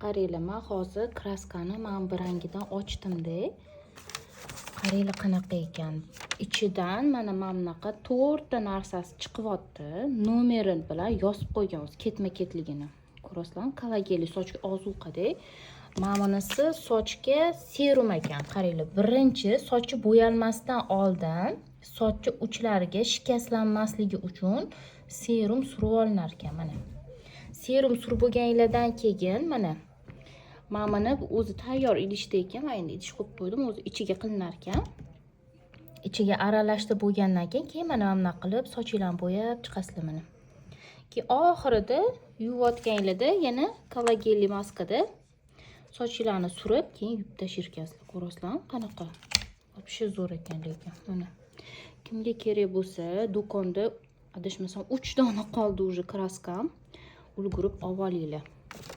Qaranglar, men hozir kraskani mana bu rangidan ochdimda. Qaranglar qanaqa ekan. Ichidan mana bunaqa 4 ta narsasi chiqyapti. Nomeri bilan yozib qo'ygan o'zi ketma-ketligini. Ko'rasizlarmi? Kollagenli sochga ozuqada. Mana bunisi sochga serum ekan. Qaranglar, birinchi sochi bo'yalmasdan oldin sochchi uchlariga shikastlanmasligi uchun serum surib olinar ekan mana. Serum surib bo'lganlardan keyin mana buni o'zi tayyor idishda ekan. Men endi idish qo'yib qo'ydim, o'zi ichiga qilinar ekan. Ichiga aralashtirib bo'lgandan keyin mana bunday qilib sochinglarni bo'yab chiqasizlar mana. Keyin oxirida yuvayotganinglarda yana kollagenli maskada sochinglarni surib, keyin yuvib tashirkansizlar. Ko'rasizlarmi qanaqa? Вообще zo'r ekan lekin mana. Kimga kerak bo'lsa, do'konda adashmasam 3 dona qoldi уже kraskam. Ulgurib olib olinglar.